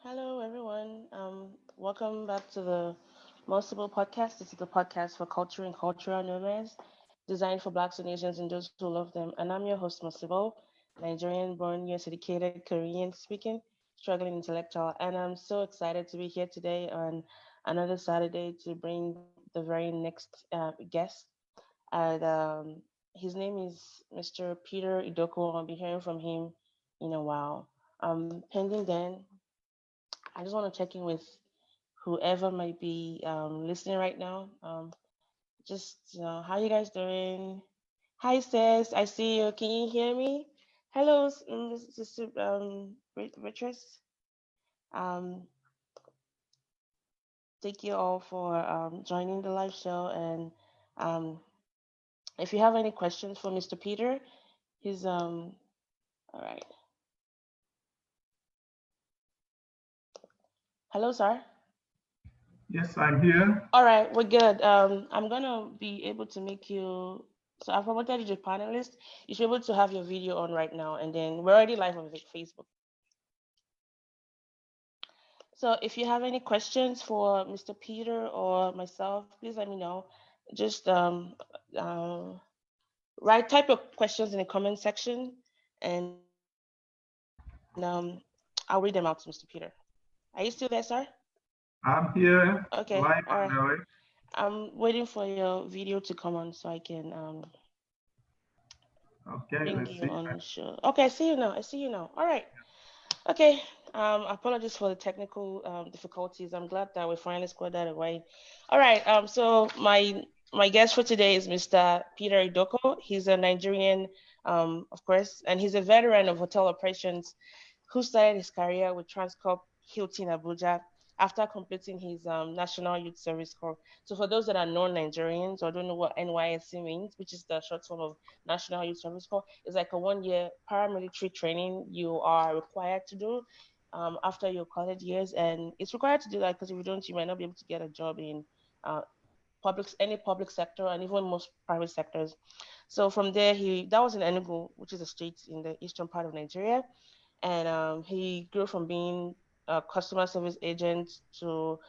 Hello, everyone. Welcome back to the Multiple Podcast. This is the podcast for culture and cultural nomads, designed for Blacks and Asians and those who love them. And I'm your host, Sibyl, Nigerian born, US educated, Korean speaking, struggling intellectual. And I'm so excited to be here today on another Saturday to bring the very next guest. And his name is Mr. Peter Idoko. I'll be hearing from him in a while. Pending then, I just want to check in with whoever might be listening right now. Just how you guys doing? Hi, sis. I see you. Can you hear me? Hello, Sister Beatrice. Um, thank you all for joining the live show. And um, if you have any questions for Mr. Peter, he's all right. Hello, sir. Yes, I'm here. All right, we're good. I'm gonna be able to make you. So I've promoted you to panelist. You should be able to have your video on right now, and then we're already live on Facebook. So if you have any questions for Mr. Peter or myself, please let me know. Just uh, write type of questions in the comment section, and I'll read them out to Mr. Peter. Are you still there, sir? I'm here Okay, all live right. and direct. I'm waiting for your video to come on so I can Okay, bring let's you see. on the show. Okay, I see you now. I see you now. All right. Okay. Apologies for the technical difficulties. I'm glad that we finally squared that away. All right. So my guest for today is Mr. Peter Idoko. He's a Nigerian, of course, and he's a veteran of hotel operations who started his career with Transcorp Hilton Abuja after completing his National Youth Service Corps. So for those that are non-Nigerians or don't know what NYSC means, which is the short form of National Youth Service Corps, it's like a one-year paramilitary training you are required to do after your college years, and it's required to do that because if you don't, you might not be able to get a job in uh, any public sector and even most private sectors. So from there, he that was in Enugu, which is a state in the eastern part of Nigeria, and he grew from being a customer service agent to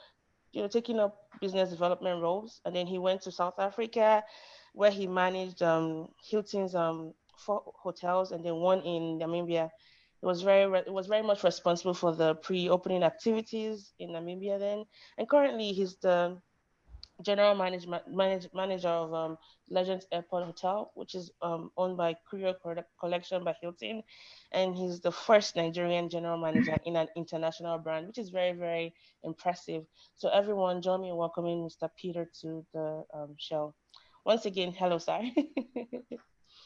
taking up business development roles, and then he went to South Africa, where he managed Hilton's four hotels, and then one in Nambia. It was very much responsible for the pre-opening activities in Namibia then, and currently he's the manager of Legends Airport Hotel, which is owned by Curio Collection by Hilton, and he's the first Nigerian general manager in an international brand, which is very very impressive. So everyone, join me in welcoming Mr. Peter to the show. Once again, hello, sir.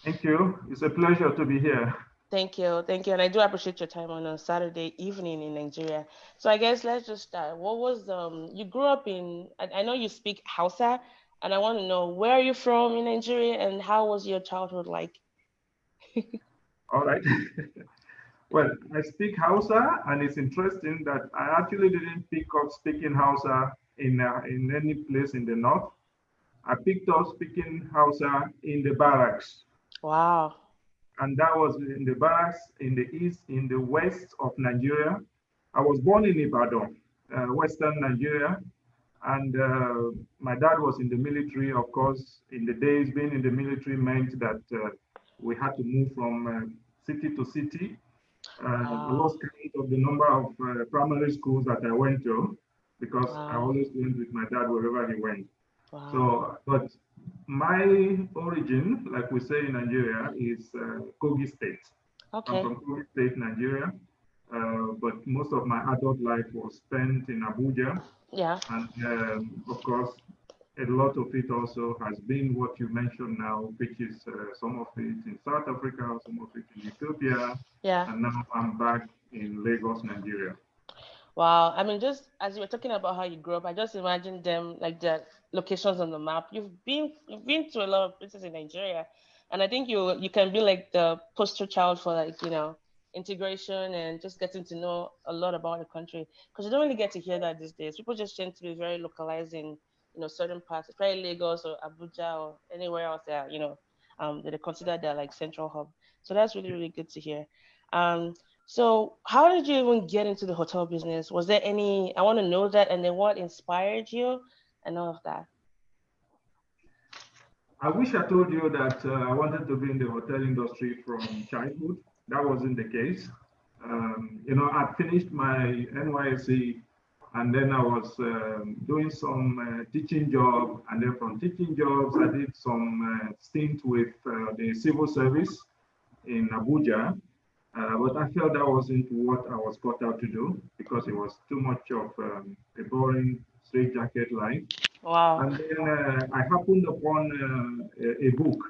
Thank you. It's a pleasure to be here. Thank you, and I do appreciate your time on a Saturday evening in Nigeria. So I guess let's just start. What was you grew up in? I know you speak Hausa, and I want to know where are you from in Nigeria, and how was your childhood like? All right. Well, I speak Hausa, and it's interesting that I actually didn't pick up speaking Hausa in any place in the north. I picked up speaking Hausa in the barracks, Wow. and that was in the barracks in the east, in the west of Nigeria. I was born in Ibadan, western Nigeria, and my dad was in the military. Of course, in the days, being in the military meant that we had to move from city to city. I Wow. lost count of the number of primary schools that I went to because I Wow. always went with my dad wherever he went. Wow. So, but my origin, like we say in Nigeria, is Kogi State. I'm Okay. from Kogi State, Nigeria. But most of my adult life was spent in Abuja. Yeah. And of course, a lot of it also has been what you mentioned now, which is some of it in South Africa, some of it in Ethiopia, Yeah. and now I'm back in Lagos, Nigeria. Wow. I mean, just as you were talking about how you grew up, I just imagined them like the locations on the map. You've been to a lot of places in Nigeria, and I think you can be like the poster child for like integration and just getting to know a lot about the country because you don't really get to hear that these days. People just tend to be very localized in certain parts, probably Lagos or Abuja or anywhere else that that they consider their like central hub. So that's really really good to hear. Um, So how did you even get into the hotel business? Was there any, I want to know that, and then what inspired you and all of that? I wish I told you that I wanted to be in the hotel industry from childhood. That wasn't the case. I finished my NYSC, and then I was doing some teaching job, and then from teaching jobs, I did some stint with the civil service in Abuja. But I felt that wasn't what I was cut out to do because it was too much of a boring straitjacket life. Wow. And then I happened upon a book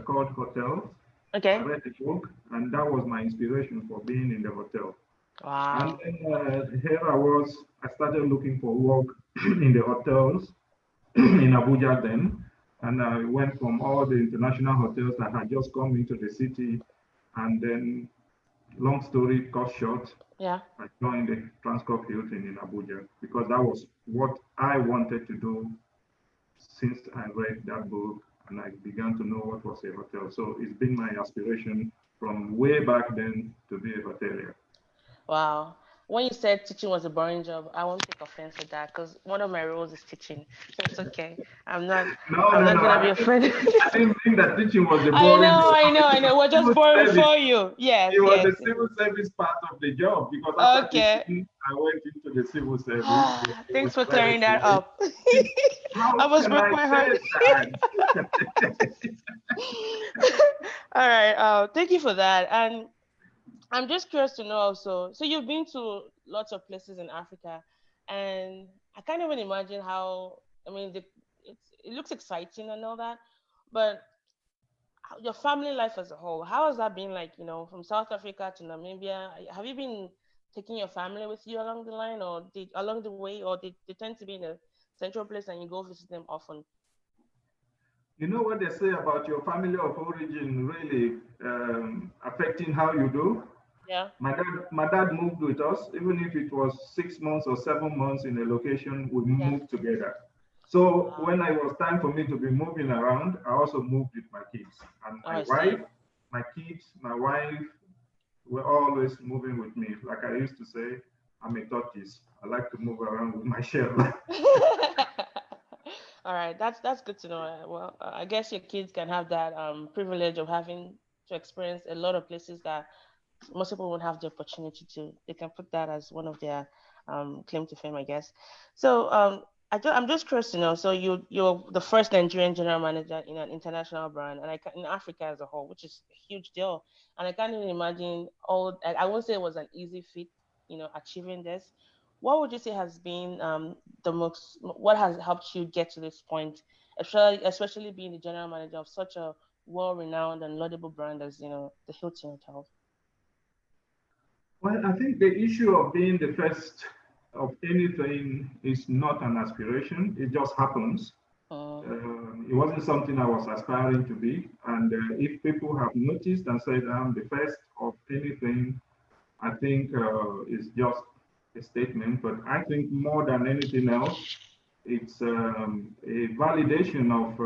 called Hotels. I Okay. read the book, and that was my inspiration for being in the hotel. And Wow. then here I was, I started looking for work in the hotels in Abuja then. And I went from all the international hotels that had just come into the city. And then, long story cut short, Yeah. I joined the Transcorp Hilton in Abuja because that was what I wanted to do since I read that book and I began to know what was a hotel. So it's been my aspiration from way back then to be a hotelier. Wow. When you said teaching was a boring job, I won't take offense with that because one of my roles is teaching. So it's okay. I'm not No, I'm no, not no. gonna be offended. I didn't mean that teaching was a boring job. I know. We're just Civil boring service. for you. Yes, It was yes. the civil service part of the job because after Okay. teaching, I went into the civil service. The pay was Thanks for very clearing that good. up. I How almost can broke I my heart. say that? All right. Thank you for that. And I'm just curious to know also. So you've been to lots of places in Africa, and I can't even imagine how. I mean, it looks exciting and all that, but your family life as a whole, how has that been like? From South Africa to Namibia, have you been taking your family with you along the line, or along the way, or they tend to be in a central place and you go visit them often? You know what they say about your family of origin really affecting how you do? Yeah. My dad moved with us, even if it was 6 months or 7 months in a location, we Yeah. moved together. So Wow. when it was time for me to be moving around, I also moved with my kids. And Oh, my I see. wife, my kids, my wife were always moving with me. Like I used to say, I'm a tortoise. I like to move around with my shell. All right, that's good to know. Well, I guess your kids can have that privilege of having to experience a lot of places that most people won't have the opportunity to. They can put that as one of their claim to fame, I guess. So I'm just curious to know. So you're the first Nigerian general manager in an international brand, and in Africa as a whole, which is a huge deal. And I can't even imagine all. I won't say it was an easy feat, achieving this. What would you say has been the most? What has helped you get to this point, especially being the general manager of such a well-renowned and laudable brand as the Hilton Hotel? Well, I think the issue of being the first of anything is not an aspiration, it just happens. Uh, It wasn't something I was aspiring to be. And if people have noticed and said I'm the first of anything, I think it's just a statement. But I think more than anything else, it's a validation of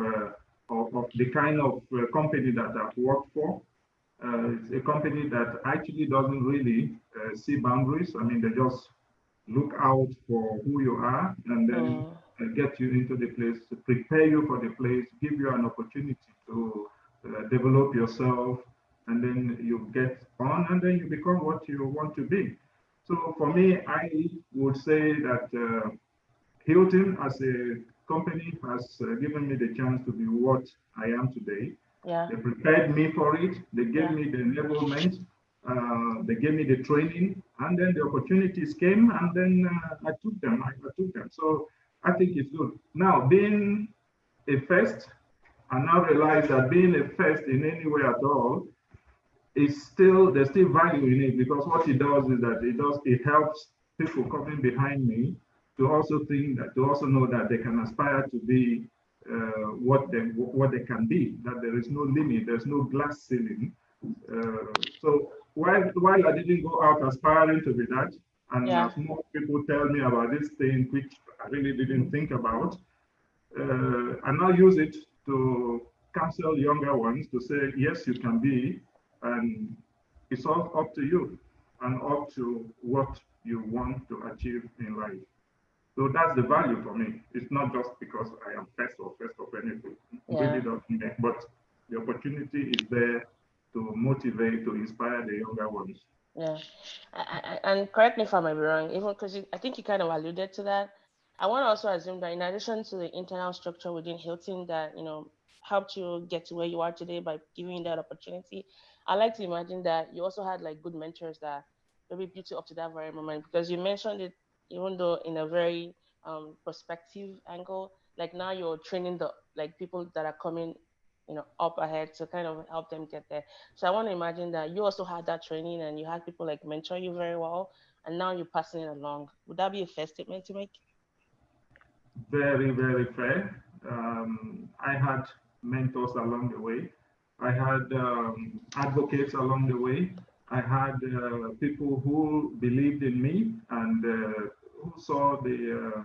the kind of company that I've worked for. It's a company that actually doesn't really see boundaries. I mean, they just look out for who you are and then uh, get you into the place, to prepare you for the place, give you an opportunity to develop yourself, and then you get on and then you become what you want to be. So for me, I would say that Hilton as a company has given me the chance to be what I am today. yeah, They prepared me for it. They gave yeah, me the enablement. They gave me the training, and then the opportunities came, and then I took them. I took them. So I think it's good. Now, being a first, I now realize that being a first in any way at all is still there's still value in it because what it does is that it helps people coming behind me to also think that to also know that they can aspire to be what they can be, that there is no limit, there's no glass ceiling. So while I didn't go out aspiring to be that, and yeah. as more people tell me about this thing which I really didn't think about, I now use it to counsel younger ones to say, yes, you can be, and it's all up to you. and up to what you want to achieve in life. So that's the value for me. It's not just because I am first of anything. Really doesn't make, but the opportunity is there to motivate, to inspire the younger ones. Yeah, and correct me if I might be wrong, even because I think you kind of alluded to that. I want to also assume that in addition to the internal structure within Hilton that, helped you get to where you are today by giving you that opportunity, I like to imagine that you also had like good mentors that maybe built you up to that very moment because you mentioned it, even though in a very perspective angle, like now you're training the like people that are coming, up ahead to kind of help them get there. So I want to imagine that you also had that training and you had people like mentor you very well, and now you're passing it along. Would that be a fair statement to make? Very, very fair. I had mentors along the way. I had advocates along the way. I had people who believed in me and who saw the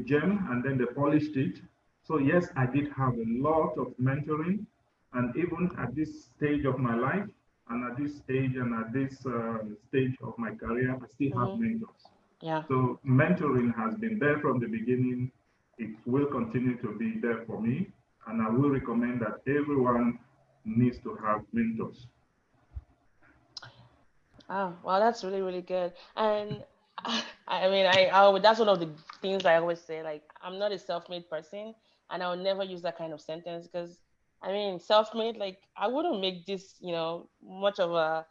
gem and then they polished it. So yes, I did have a lot of mentoring, and even at this stage of my life, and at this stage and at this stage of my career, I still have Mm-hmm. mentors. Yeah. So mentoring has been there from the beginning. It will continue to be there for me, and I will recommend that everyone needs to have mentors. Oh, well, that's really, really good. And I mean, that's one of the things I always say. Like, I'm not a self-made person, and I will never use that kind of sentence because, I mean, self-made, like, I wouldn't make this, much of a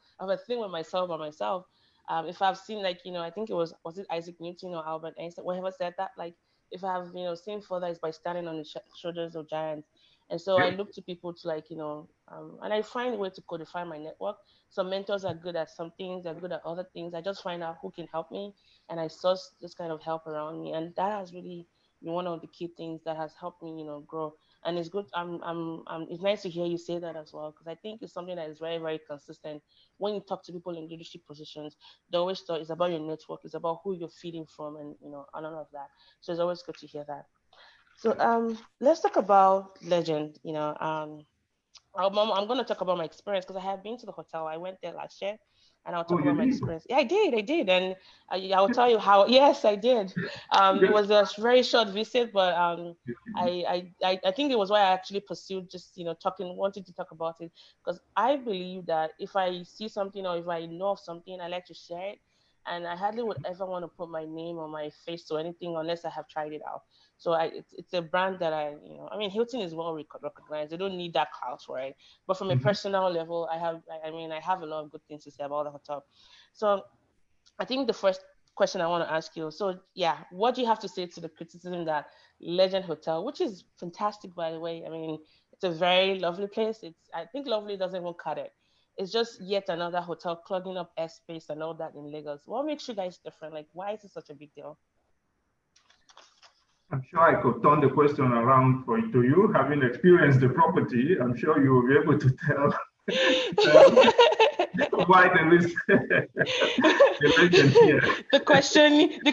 thing with myself by myself. If I've seen, like, I think was it Isaac Newton or Albert Einstein, whoever said that, like, if I've, seen further is by standing on the shoulders of giants. And so I Yep. look to people to like, and I find a way to codify my network. Some mentors are good at some things, they're good at other things. I just find out who can help me and I source this kind of help around me. And that has really been one of the key things that has helped me, grow. And it's good. It's nice to hear you say that as well, because I think it's something that is very, very consistent. When you talk to people in leadership positions, they always thought it's about your network, it's about who you're feeding from and, and all of that. So it's always good to hear that. So let's talk about legend. I'm going to talk about my experience because I have been to the hotel. I went there last year, and I'll Oh, talk you about my did? experience. Yeah, I did, and I'll tell you how. Yes, I did. It was a very short visit, but I think it was why I actually pursued just wanting to talk about it because I believe that if I see something or if I know of something, I like to share it. And I hardly would ever want to put my name or my face to anything unless I have tried it out. So it's a brand that I mean, Hilton is well recognized. They don't need that clout, right? But from a Mhm. personal level, I have a lot of good things to say about the hotel. So I think the first question I want to ask you. So yeah, what do you have to say to the criticism that Legend Hotel, which is fantastic by the way? I mean, it's a very lovely place. I think lovely doesn't even cut it. It's just yet another hotel clogging up airspace and all that in Lagos. What makes you guys different? Like, why is it such a big deal? I'm sure I could turn the question around to you, having experienced the property. I'm sure you will be able to tell why there is the legend here. The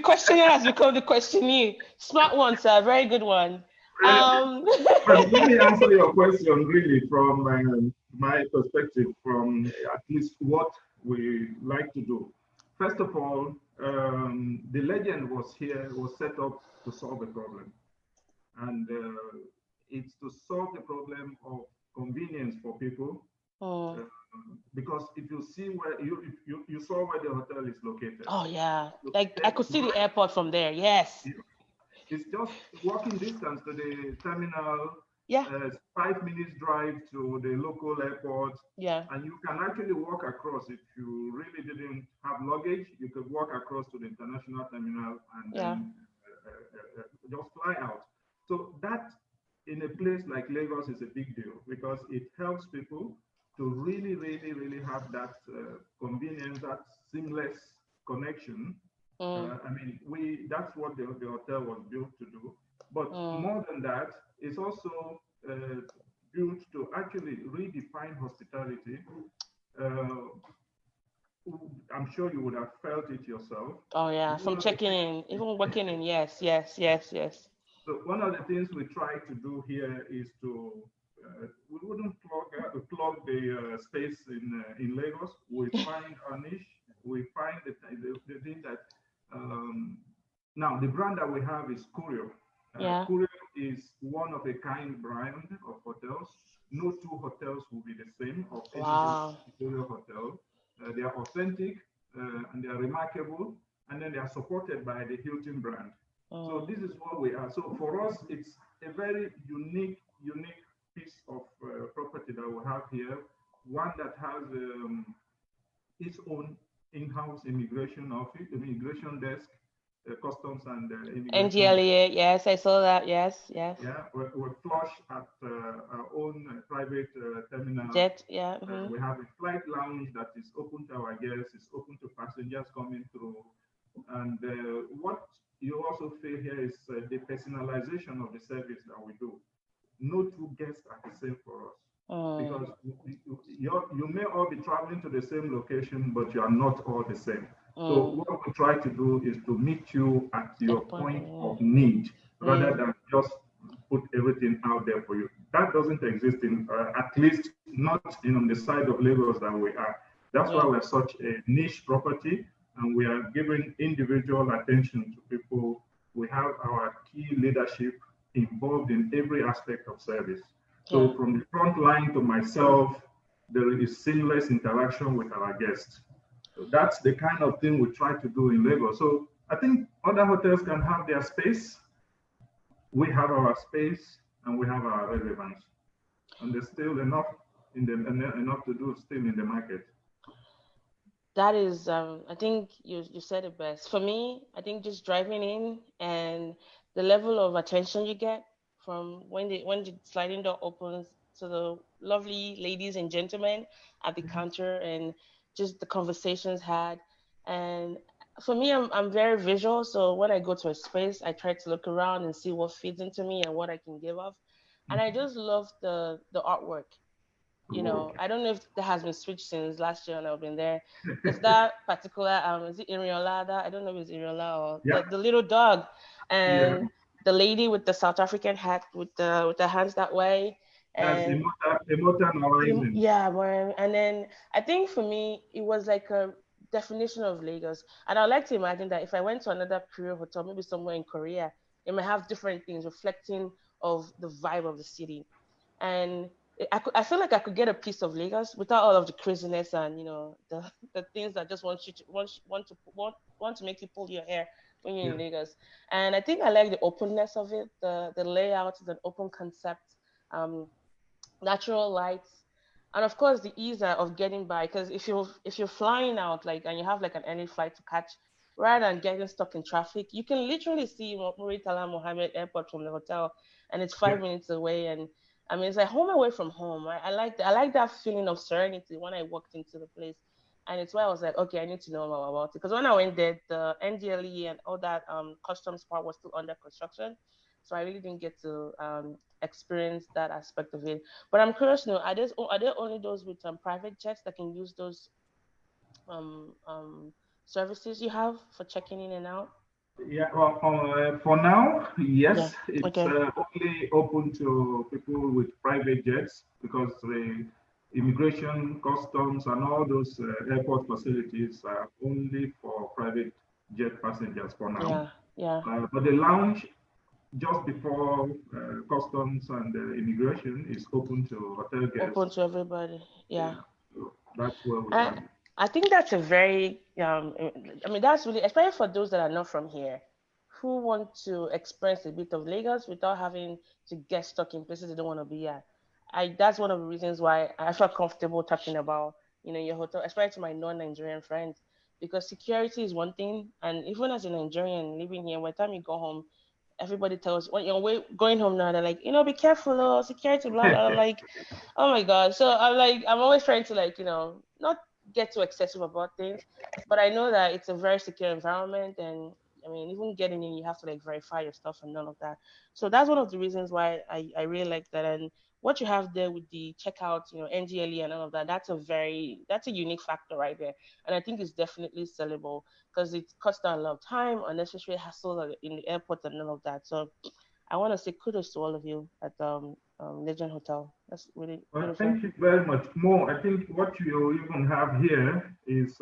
questioner has become the questionee. Smart one, sir. Very good one. Um, Well, let me answer your question really from my perspective, from at least what we like to do. First of all, the legend was set up to solve a problem, and it's to solve the problem of convenience for people. oh, Uh, because if you see where you saw where the hotel is located, oh yeah. you Like I step could see the right. airport from there. Yes. It's just walking distance to the terminal, Yeah. 5 minutes drive to the local airport, Yeah. and you can actually walk across. If you really didn't have luggage, you could walk across to the international terminal and Yeah. then just fly out. So that in a place like Lagos is a big deal because it helps people to really, really, really have that convenience, that seamless connection. Mm, I mean, that's what the hotel was built to do. But mm, more than that, it's also built to actually redefine hospitality. Uh, I'm sure you would have felt it yourself. oh yeah. One From of the checking things, in, even working in. Yes. Yes. Yes. Yes. so one of the things we try to do here is to we wouldn't plug the space in Lagos. We find our niche. We find the thing that um, now the brand that we have is Curio. Yeah. Curio is one of a kind brand of hotels. No two hotels will be the same of any Wow. Curio hotel. They are authentic and they are remarkable, and then they are supported by the Hilton brand. So this is what we are. So for us, it's a very unique piece of property that we have here. One that has its own in-house immigration office, immigration desk, customs and immigration desk. NGLEA, yes, I saw that. Yes, yes. Yeah, we're flush at our own private terminal. Jet, yeah. We have a flight lounge that is open to our guests, it's open to passengers coming through. And what you also feel here is the personalization of the service that we do. No two guests are the same for us because you may all be traveling to the same location, but you are not all the same. So what we try to do is to meet you at your point of need rather than just put everything out there for you. That doesn't exist in, at least not in on the side of Lagos that we are. That's why we're such a niche property and we are giving individual attention to people. We have our key leadership involved in every aspect of service. So from the front line to myself, there is seamless interaction with our guests. So that's the kind of thing we try to do in Lagos. So I think other hotels can have their space. We have our space and we have our relevance. And there's still enough enough to do still in the market. That is, I think you said it best. For me, I think just driving in and the level of attention you get from when the sliding door opens to the lovely ladies and gentlemen at the counter and just the conversations had. And for me, I'm very visual, so when I go to a space, I try to look around and see what fits into me and what I can give off. And I just love the artwork. I don't know if that has been switched since last year when I've been there. There's that particular is it Iriola that I don't know if it's Iriola or the little dog and the lady with the South African hat with the hands that way. That's And immortalizing. yeah, and then I think for me it was like a definition of Lagos. And I'd like to imagine that if I went to another Curio hotel, maybe somewhere in Korea, it might have different things reflecting of the vibe of the city. And I feel like I could get a piece of Lagos without all of the craziness and the things that just want you to want to make you pull your hair when you're in Lagos. And I think I like the openness of it. The layout is an open concept, um, natural lights, and of course the ease of getting by. Because if you're flying out like and you have like an early flight to catch, rather than getting stuck in traffic, you can literally see Muritala Mohammed Airport from the hotel, and it's 5 minutes away. And I mean, it's like home away from home. I like that feeling of serenity when I walked into the place, and it's why I was like, okay, I need to know more about it. Because when I went there, the NDLE and all that customs part was still under construction, so I really didn't get to experience that aspect of it. But I'm curious to know, are there only those with private jets that can use those um um services you have for checking in and out? Yeah, well, for now, Yeah. yes, it's Okay. only open to people with private jets because the immigration, customs, and all those airport facilities are only for private jet passengers for now. Yeah. Yeah. But the lounge just before customs and immigration is open to hotel Open guests. to everybody. Yeah. Yeah, so that's where we I stand. I think that's a very I mean that's really especially for those that are not from here who want to experience a bit of Lagos without having to get stuck in places they don't want to be at. That's one of the reasons why I feel comfortable talking about your hotel, especially to my non-Nigerian friends, because security is one thing, and even as a Nigerian living here, by the time you go home, everybody tells when you're going home now, they're like, be careful, oh, security, blah blah. Like, oh my god. So I'm always trying to not get too excessive about things, but I know that it's a very secure environment, and I mean, even getting in, you have to like verify your stuff and none of that. So that's one of the reasons why I really like that. And what you have there with the checkout, NGLE and all of that, that's a unique factor right there. And I think it's definitely sellable because it cuts down a lot of time, unnecessary hassle in the airport and all of that. So I want to say kudos to all of you at Legend Hotel. That's really Well, beautiful. thank you very much. More, I think what you even have here is,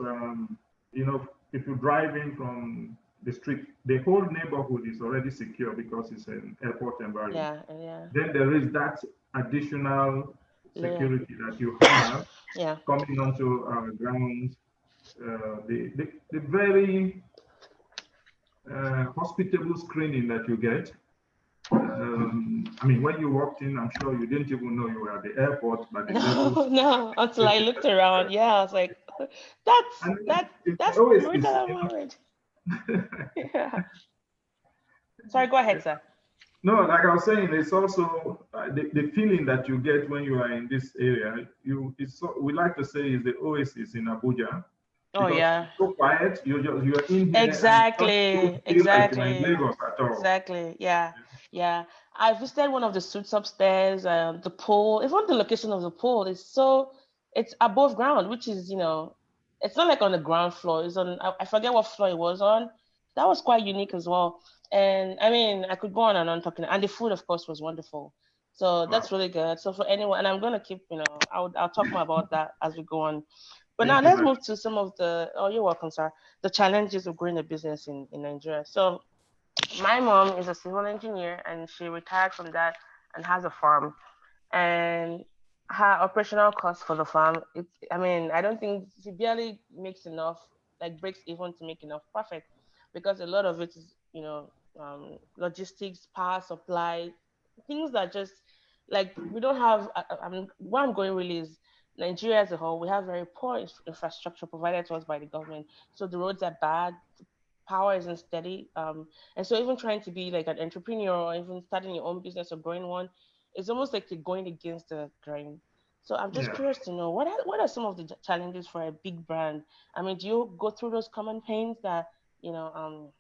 if you drive in from the street, the whole neighborhood is already secure because it's an airport environment. Yeah, yeah, Then there is that additional layer. security that you have Yeah. coming onto our grounds. The very hospitable screening that you get. I mean, when you walked in, I'm sure you didn't even know you were at the airport, but the levels No, no. Until I safety looked that you around, get. yeah, I was like, that's And that it that's always America is, that I'm worried. Yeah. Sorry, go ahead, sir. no, like I was saying, it's also the feeling that you get when you are in this area. We like to say is the oasis in Abuja Oh because yeah. it's so quiet. You're in here and you don't even Exactly, feel like you're in exactly, Lagos at all. exactly. Yeah, yeah. I visited one of the suites upstairs. The pool, even the location of the pool is so it's above ground, which is it's not like on the ground floor. It's on I forget what floor it was on. That was quite unique as well. And I mean, I could go on and on talking. And the food, of course, was wonderful. So Wow. that's really good. So for anyone, and I'm gonna keep, I'll talk more about that as we go on. But now Thank you let's very move to some of the, oh, you're welcome, sir, the challenges of growing a business in Nigeria. So my mom is a civil engineer and she retired from that and has a farm. And her operational cost for the farm, I mean, I don't think she barely makes enough, like breaks even to make enough profit because a lot of it is, logistics, power supply, things that just like we don't have. I mean, where I'm going really is Nigeria as a whole. We have very poor infrastructure provided to us by the government. So the roads are bad, power isn't steady. And so even trying to be like an entrepreneur or even starting your own business or growing one, it's almost like you're going against the grain. So I'm just much. curious to know what are some of the challenges for a big brand? I mean, do you go through those common pains that you know,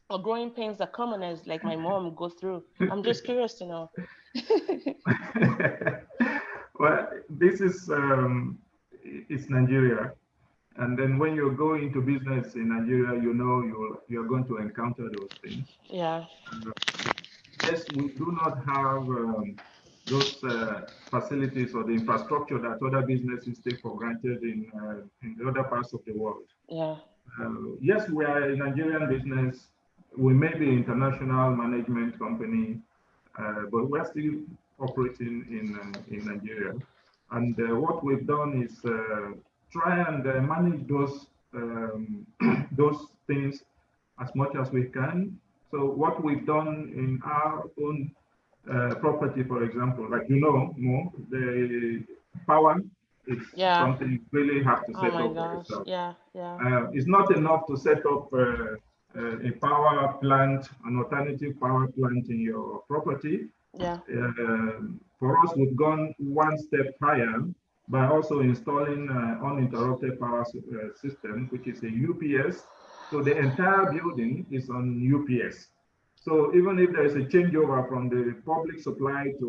or growing pains that commoners like my mom go through? I'm just curious to know. Well, this is it's Nigeria, and then when you go into business in Nigeria, you know you're going to encounter those things. Yeah, Yes, we do not have those facilities or the infrastructure that other businesses take for granted in the other parts of the world. yeah, Yes, we are a Nigerian business. We may be an international management company, but we're still operating in Nigeria. And what we've done is try and manage those those things as much as we can. So what we've done in our own property, for example, like more, the power is yeah. something you really have to Oh set my up for gosh. yourself. Yeah, yeah, It's not enough to set up a power plant, an alternative power plant in your property. yeah, For us, we've gone one step higher by also installing uninterrupted power system, which is a UPS. So the entire building is on UPS. So even if there is a changeover from the public supply to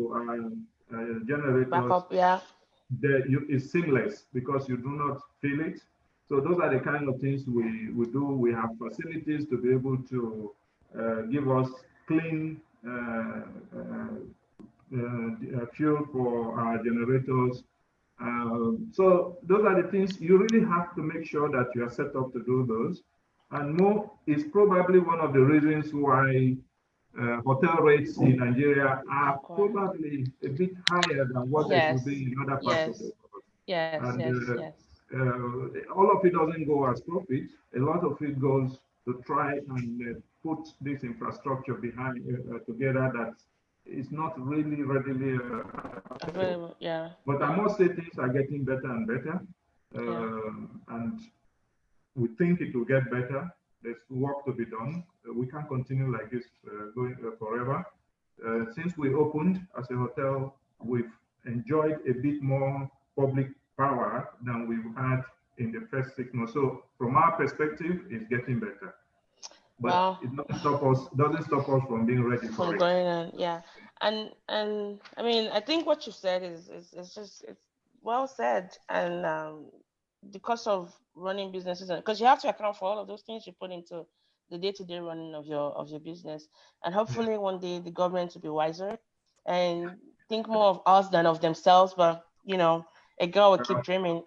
back generators, up. Yeah, it's seamless because you do not feel it. So those are the kind of things we do. We have facilities to be able to give us clean fuel for our generators. So those are the things you really have to make sure that you are set up to do those. And more is probably one of the reasons why hotel rates in Nigeria of are course. probably a bit higher than what they should Yes, be in other parts of the yes, world. yes, And yes, yes. all of it doesn't go as profit. A lot of it goes to try and put this infrastructure behind together that is not really readily available. Available. Yeah, But I yeah, must say things are getting better and better, yeah. and we think it will get better. There's work to be done. We can't continue like this going forever. Since we opened as a hotel, we've enjoyed a bit more public power than we've had in the first 6 months. So from our perspective, it's getting better. But Well, it doesn't stop us from being ready from for it. going on, yeah. And I mean, I think what you said is just it's well said. And the cost of running businesses, because you have to account for all of those things you put into the day-to-day running of your business. And Yeah. hopefully one day the government will be wiser and think more of us than of themselves, but you know, a girl will keep dreaming.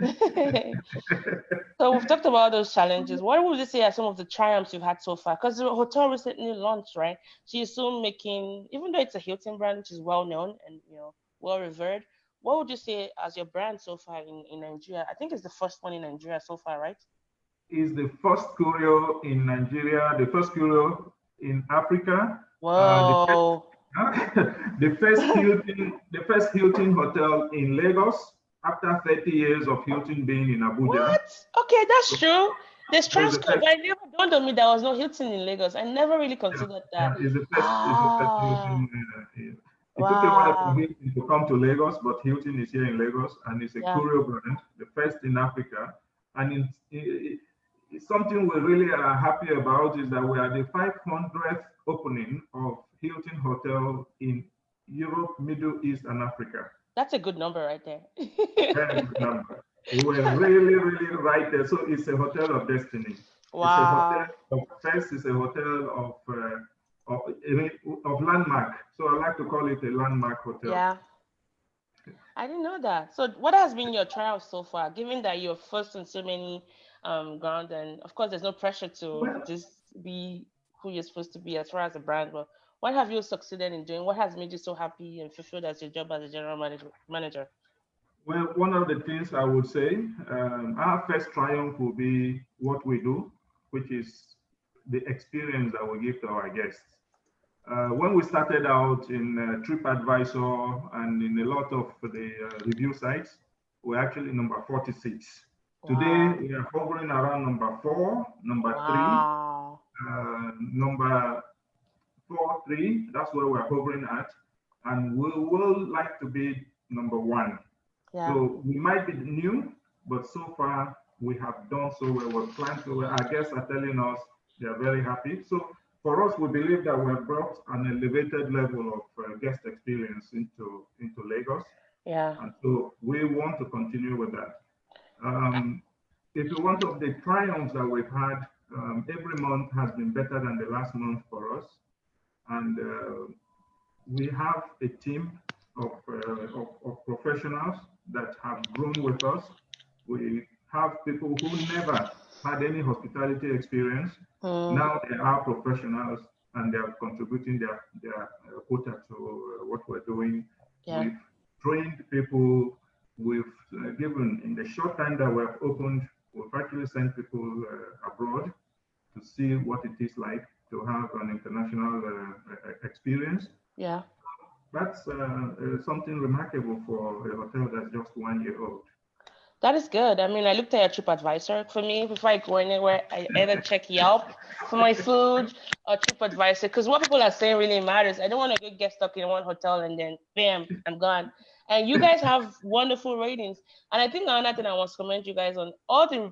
So we've talked about those challenges. What would you say are some of the triumphs you've had so far? Because the hotel recently launched, right? So you're still making, even though it's a Hilton brand, which is well known and well revered. What would you say as your brand so far in Nigeria? I think it's the first one in Nigeria so far, right? Is the first Curio in Nigeria, the first Curio in Africa, the first, Whoa. the first Hilton hotel in Lagos after 30 years of Hilton being in Abuja. What? Okay, that's So true. There's so it's the Transcorp, first, but it never dawned on me there was no Hilton in Lagos. I never really yeah, considered yeah, that. it's the first Ah, Hilton. It took a while for wow. Hilton to come to Lagos, but Hilton is here in Lagos, and it's a Yeah, Curio brand, the first in Africa. And it's something we really are happy about is that we are the 500th opening of Hilton Hotel in Europe, Middle East, and Africa. that's a good number right there. Very good number. We were really, really right there. So it's a hotel of destiny. It's a hotel Wow. of first. It's a hotel of landmark. So I like to call it a landmark hotel. Yeah, I didn't know that. So what has been your triumph so far, given that you're first on so many ground, and of course there's no pressure to Well, just be who you're supposed to be as far as a brand, but what have you succeeded in doing? What has made you so happy and fulfilled as your job as a manager? well, one of the things I would say, our first triumph will be what we do, which is the experience that we give to our guests. When we started out in TripAdvisor and in a lot of the review sites, we're actually number 46. Today, Wow. we are hovering around number 4, number 3, Wow. number 4, 3. That's where we're hovering at. And we will like to be number 1. Yeah. So we might be new, but so far we have done so well. We're planning so well. Our guests are telling us they are very happy. So for us, we believe that we have brought an elevated level of guest experience into Lagos, Yeah. and so we want to continue with that. Uh, Um, if you want of the triumphs that we've had, every month has been better than the last month for us, and we have a team of professionals that have grown with us. We have people who never had any hospitality experience. mm, Now they are professionals and they are contributing their quota to what we're doing. yeah. We've trained people. We've given, in the short time that we've opened, we've actually sent people abroad to see what it is like to have an international experience. Yeah. That's something remarkable for a hotel that's just 1 year old. That is good. I mean, I looked at your TripAdvisor. For me, before I go anywhere, I either check Yelp for my food or TripAdvisor because what people are saying really matters. I don't want to go get stuck in one hotel and then bam, I'm gone. And you guys have wonderful ratings. And I think another thing I want to commend you guys on all the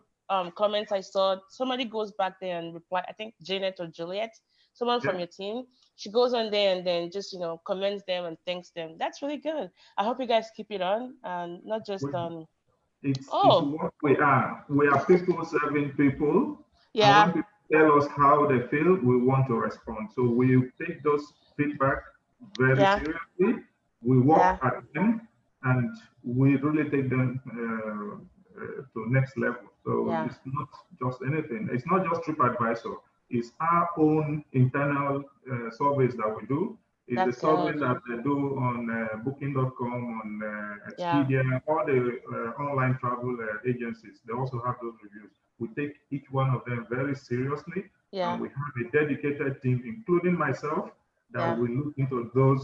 comments I saw. Somebody goes back there and reply. I think Janet or Juliet, someone Yeah. from your team. She goes on there and then just commends them and thanks them. That's really good. I hope you guys keep it on and not just We- on. it's Oh, what we are. We are people serving people, and when yeah, people tell us how they feel, we want to respond. So we take those feedback very yeah, seriously. We work yeah. at them, and we really take them to next level. So Yeah, it's not just anything. It's not just TripAdvisor. It's our own internal surveys that we do. It's the that's surveys good. that they do on Booking.com, on Yeah, Expedia, all the online travel agencies. They also have those reviews. We take each one of them very seriously, and yeah, we have a dedicated team, including myself, that yeah. will look into those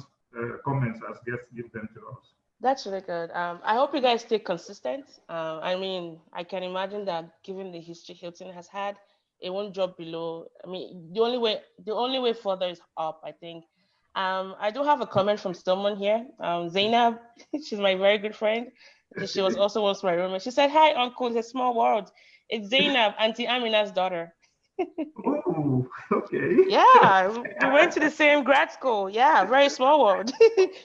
comments as guests give them to us. That's really good. I hope you guys stay consistent. I mean, I can imagine that given the history Hilton has had, it won't drop below. I mean, the only way further is up, I think. I do have a comment from someone here. Zainab, she's my very good friend. She was also once my roommate. She said, "Hi, Uncle. It's a small world. It's Zainab, Auntie Amina's daughter." Oh, okay. Yeah, we went to the same grad school. Yeah, very small world.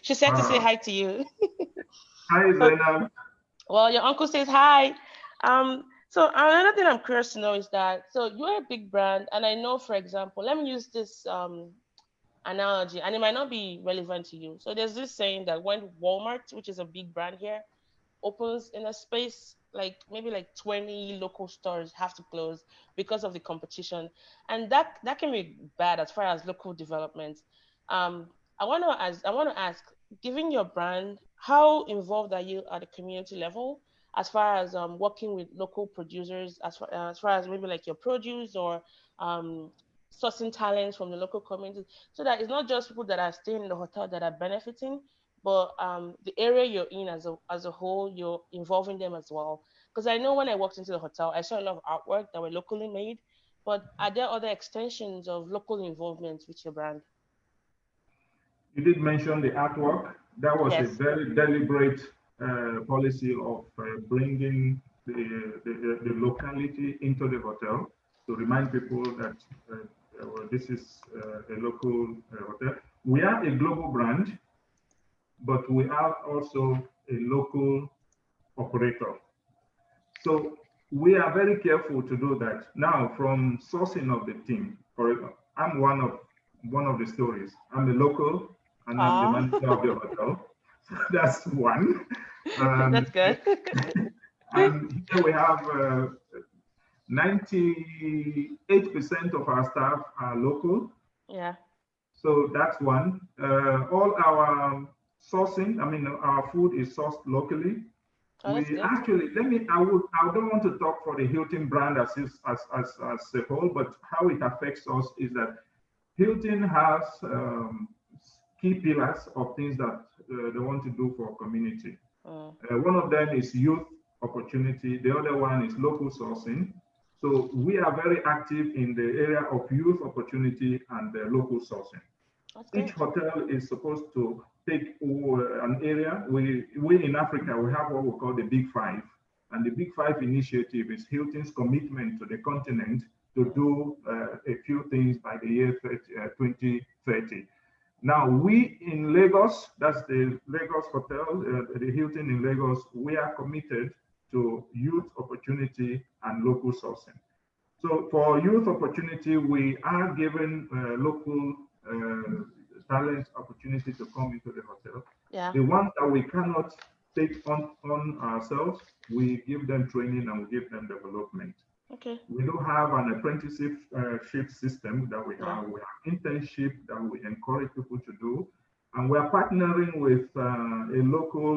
She said to say Wow. hi to you. Hi, So, Zainab. well, your uncle says hi. So another thing I'm curious to know is that so you're a big brand, and I know, for example, let me use this. analogy, and it might not be relevant to you. So there's this saying that when Walmart, which is a big brand here, opens in a space, like maybe like 20 local stores have to close because of the competition, and that can be bad as far as local development. um I want to ask, given your brand, how involved are you at the community level as far as working with local producers, as far as maybe like your produce, or um sourcing talents from the local community, so that it's not just people that are staying in the hotel that are benefiting, but the area you're in as a whole, you're involving them as well. Because I know when I walked into the hotel, I saw a lot of artwork that were locally made. But are there other extensions of local involvement with your brand? You did mention the artwork. That was a Yes. very deliberate policy of bringing the locality into the hotel to remind people that well, this is a local hotel. We are a global brand, but we are also a local operator. So we are very careful to do that. Now, from sourcing of the team, I'm one of the stories. I'm a local and I'm the Ah, manager of the hotel. So that's one. And, that's good. and here we have 98% of our staff are local. Yeah. So that's one. All our sourcing, I mean, our food is sourced locally. Oh, that's We good. actually, I don't want to talk for the Hilton brand as a whole, but how it affects us is that Hilton has key pillars of things that they want to do for community. Mm. One of them is youth opportunity. The other one is local sourcing. So we are very active in the area of youth opportunity and local sourcing. That's Each good. hotel is supposed to take an area. We in Africa, we have what we call the Big Five. And the Big Five initiative is Hilton's commitment to the continent to do a few things by the year 2030. Now, we in Lagos, that's the Lagos Hotel, the Hilton in Lagos, we are committed to youth opportunity and local sourcing. So for youth opportunity, we are giving local talent opportunity to come into the hotel. Yeah. The ones that we cannot take on ourselves, we give them training and we give them development. Okay. We do have an apprenticeship system that we Yeah. have. We have internship that we encourage people to do. And we're partnering with a local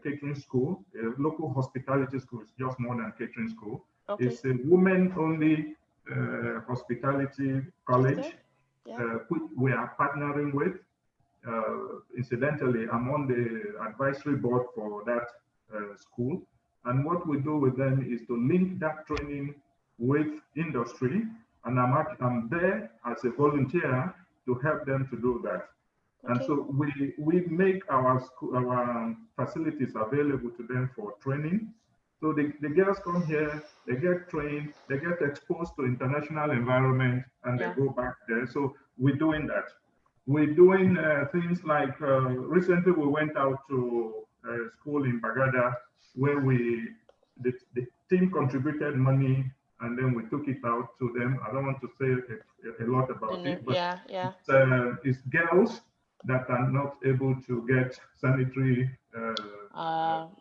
catering school, a local hospitality school. It's just more than catering school. Okay. It's a women-only hospitality That's good. college, Yeah. which we are partnering with. Incidentally, I'm on the advisory board for that school. And what we do with them is to link that training with industry. And I'm there as a volunteer to help them to do that. And Okay. so we make our facilities available to them for training. So the girls come here, they get trained, they get exposed to international environment, and they Yeah. go back there. So we're doing that. We're doing things like recently we went out to a school in Bagada where the team contributed money and then we took it out to them. I don't want to say a lot about it, but Yeah. Yeah. it's girls that are not able to get sanitary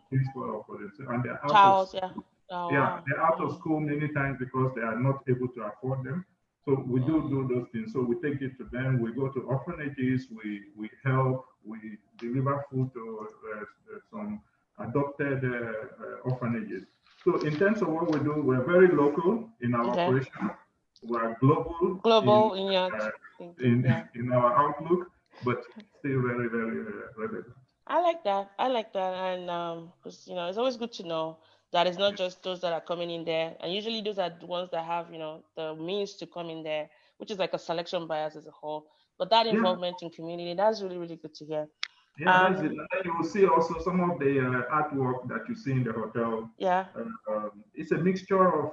things for themselves, and they're out of Child. Yeah. school. Oh Yeah, wow. they're out of Mm. school many times because they are not able to afford them. So we Mm. do those things. So we take it to them. We go to orphanages. We help. We deliver food to some adopted orphanages. So in terms of what we do, we're very local in our Okay. operation. We're global Global in your uh, thinking. Yeah. in our outlook, but still very relevant. I like that. I like that, and 'cause, it's always good to know that it's not just those that are coming in there, and usually those are the ones that have the means to come in there, which is like a selection bias as a whole. But that Yeah, involvement in community, that's really really good to hear. yeah, that's it. Um, And then you will see also some of the artwork that you see in the hotel. yeah, It's a mixture of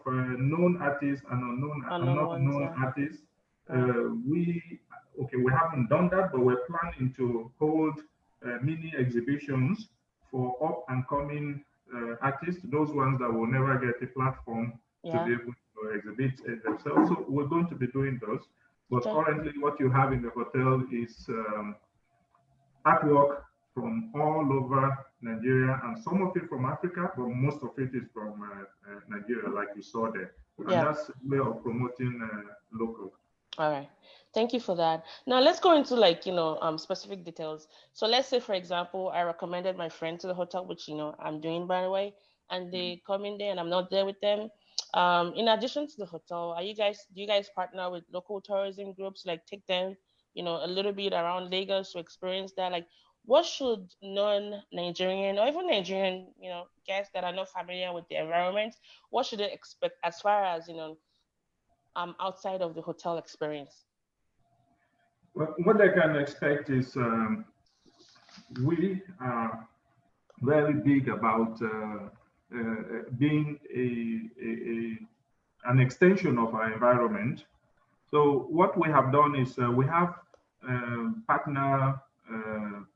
known artists and unknown not ones. known Yeah, artists. yeah, We haven't done that, but we're planning to hold mini exhibitions for up and coming artists, those ones that will never get a platform to yeah. be able to exhibit themselves. So we're going to be doing those. But currently, what you have in the hotel is artwork from all over Nigeria, and some of it from Africa, but most of it is from Nigeria, like you saw there. And that's a way of promoting local. All right. Thank you for that. Now let's go into specific details. So let's say, for example, I recommended my friend to the hotel, which, I'm doing, by the way, and they come in there and I'm not there with them. In addition to the hotel, do you guys partner with local tourism groups, like take them, a little bit around Lagos to experience that? Like, what should non-Nigerian or even Nigerian, guests that are not familiar with the environment, what should they expect as far as, outside of the hotel experience? Well, what they can expect is we are very big about being an extension of our environment. So what we have done is we have partner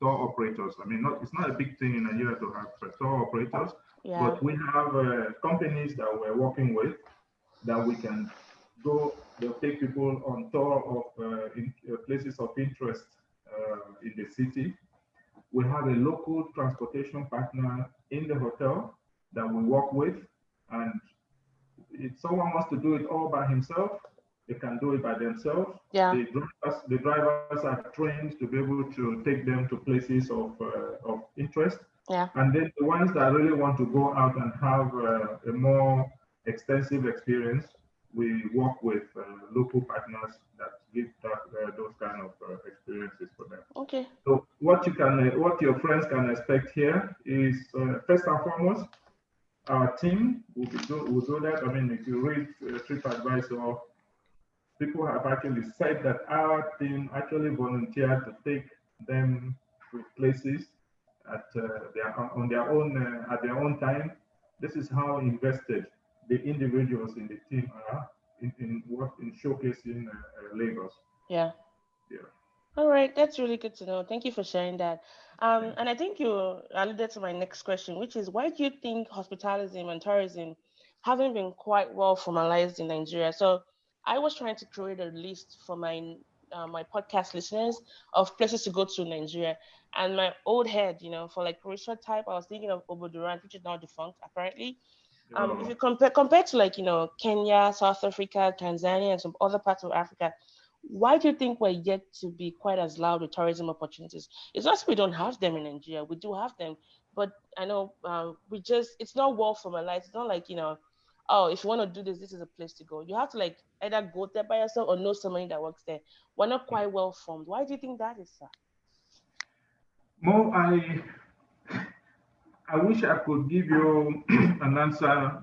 tour operators. I mean, it's not a big thing in Nigeria to have tour operators, but we have companies that we're working with that we can go. They'll take people on tour of places of interest in the city. We have a local transportation partner in the hotel that we work with, and if someone wants to do it all by himself, they can do it by themselves. The drivers are trained to be able to take them to places of interest. And then the ones that really want to go out and have a more extensive experience, we work with local partners that give those kind of experiences for them. Okay. So what your friends can expect here is first and foremost, our team will do that. I mean, if you read TripAdvisor, people have actually said that our team actually volunteered to take them to places at their own time. This is how invested the individuals in the team are in showcasing Lagos. Yeah. All right, that's really good to know. Thank you for sharing that. And I think you alluded to my next question, which is, why do you think hospitality and tourism haven't been quite well formalized in Nigeria? So I was trying to create a list for my podcast listeners of places to go to in Nigeria. And my old head, for like resort type, I was thinking of Oboduran, which is now defunct, apparently. If you compare to Kenya, South Africa, Tanzania, and some other parts of Africa, why do you think we're yet to be quite as loud with tourism opportunities? It's not that we don't have them in Nigeria. We do have them, but I know it's not well formalized. It's not like, oh, if you want to do this, this is a place to go. You have to either go there by yourself or know somebody that works there. We're not quite well formed. Why do you think that is, sir? Mo, I wish I could give you an answer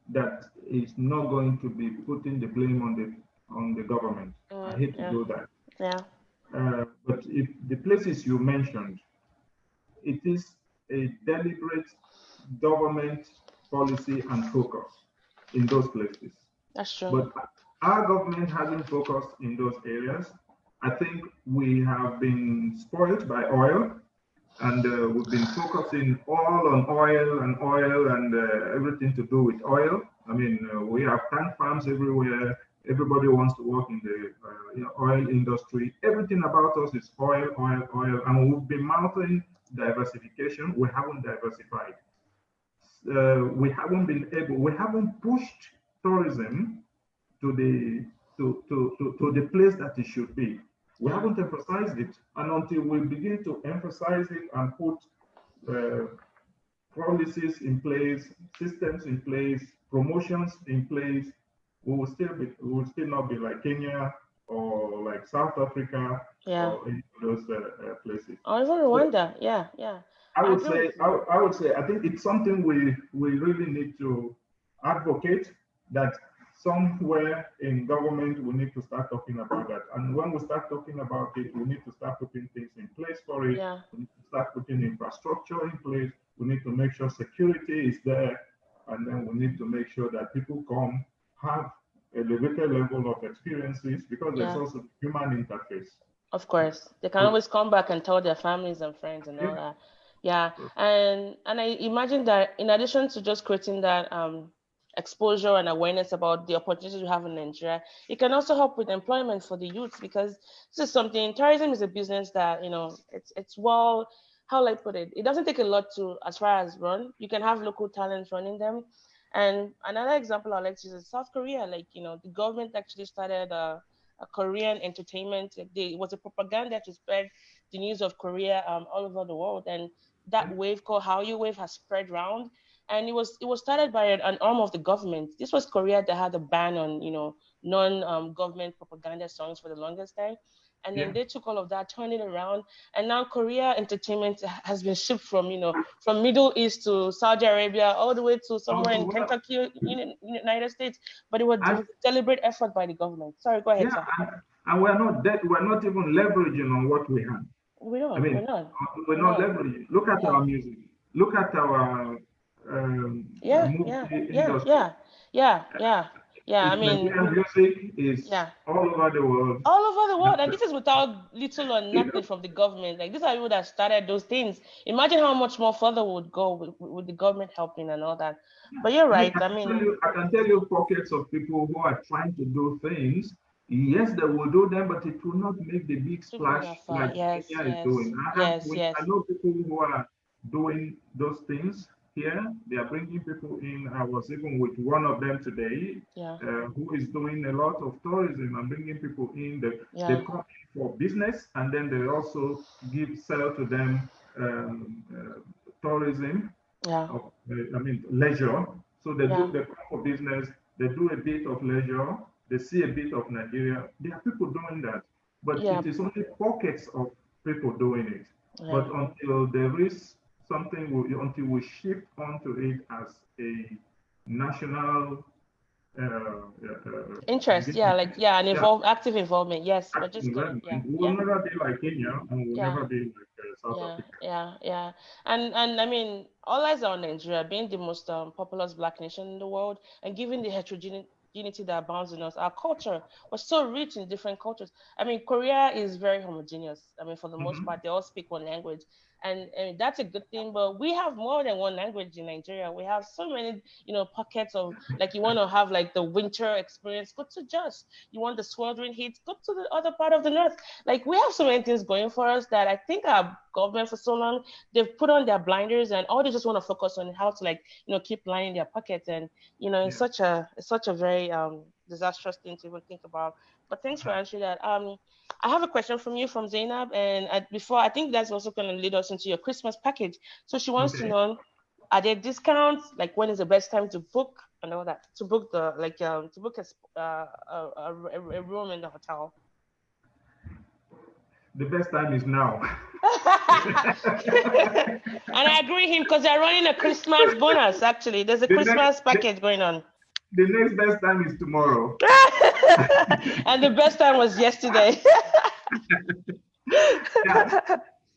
that is not going to be putting the blame on the government. I hate to do that. Yeah. But if the places you mentioned, it is a deliberate government policy and focus in those places. That's true. But our government hasn't focused in those areas. I think we have been spoiled by oil, and we've been focusing all on oil and everything to do with oil. I mean, we have tank farms everywhere. Everybody wants to work in the oil industry. Everything about us is oil, and we've been mounting diversification. We haven't diversified. We haven't pushed tourism to the place that it should be. We haven't emphasized it, and until we begin to emphasize it and put policies in place, systems in place, promotions in place, we will still not be like Kenya or like South Africa or any of those places. Or even Rwanda, I would say I think it's something we really need to advocate, that somewhere in government we need to start talking about that. And when we start talking about it, we need to start putting things in place for it. We need to start putting infrastructure in place. We need to make sure security is there, and then we need to make sure that people come, have a elevated level of experiences, because there's also human interface. Of course, they can always come back and tell their families and friends and all that. Yeah, and I imagine that in addition to just creating that exposure and awareness about the opportunities we have in Nigeria. It can also help with employment for the youth, because this is something, tourism is a business that, it's well, how will I put it? It doesn't take a lot to, as far as run. You can have local talents running them. And another example I like to use is South Korea. Like, the government actually started a Korean entertainment. It was a propaganda to spread the news of Korea all over the world. And that wave called Hallyu wave has spread around. And it was started by an arm of the government. This was Korea that had a ban on non government propaganda songs for the longest time. And then Yeah. they took all of that, turned it around, and now Korea entertainment has been shipped from Middle East to Saudi Arabia, all the way to somewhere in Well, Kentucky, United States. But it was I, a deliberate effort by the government. Sorry, go ahead, yeah, sir. and we're not even leveraging on what we have. We're I not. We're mean, not. we're We're not not. leveraging. Look at Yeah. our music. Look at our Yeah. movie Yeah. Yeah. industry. Yeah. Yeah. Yeah. Yeah. I mean, Nigerian music is yeah. all over the world. All over the world, and this is without little or nothing from the government. Like, these are people that started those things. Imagine how much more further would go with the government helping and all that. But you're I mean, right. I mean, I can tell you pockets of people who are trying to do things. Yes, they will do them, but it will not make the big to go splash that far. like Yes, Kenya is yes, doing. yes, yes. I know people who are doing those things here. They are bringing people in. I was even with one of them today, Yeah, who is doing a lot of tourism and bringing people in. They yeah, come in for business, and then they also sell to them tourism yeah, of, leisure. So yeah, they come for business, they do a bit of leisure, they see a bit of Nigeria. There are people doing that, but yeah, it is only pockets of people doing it. yeah. But until there is something, until we shift onto it as a national Interest, yeah, like, yeah, and yeah, active involvement. Yes, we're just gonna, environment, yeah, we will yeah, never be like Kenya, and we will yeah. never be like South Yeah, Africa. yeah, yeah. And I mean, all eyes are on Nigeria being the most populous black nation in the world, and given the heterogeneity that abounds in us, our culture was so rich in different cultures. I mean, Korea is very homogeneous. I mean, for the most Mhm. part, they all speak one language, and that's a good thing. But we have more than one language in Nigeria. We have so many, pockets of, like, you want to have like the winter experience, go to Jos. You want the sweltering heat, go to the other part of the north. Like, we have so many things going for us that I think our government for so long, they've put on their blinders, and all they just want to focus on how to, like, keep lining their pockets. And Yeah. it's such a very disastrous thing to even think about. But thanks for answering that. I have a question from you from Zainab, and before, I think that's also going to lead us into your Christmas package. So she wants to Okay. know, are there discounts? Like, when is the best time to book and all that? To book to book a room in the hotel. The best time is now. And I agree with him, because they're running a Christmas bonus. Actually, there's a the next Christmas package going on. the next best time is tomorrow. And the best time was yesterday.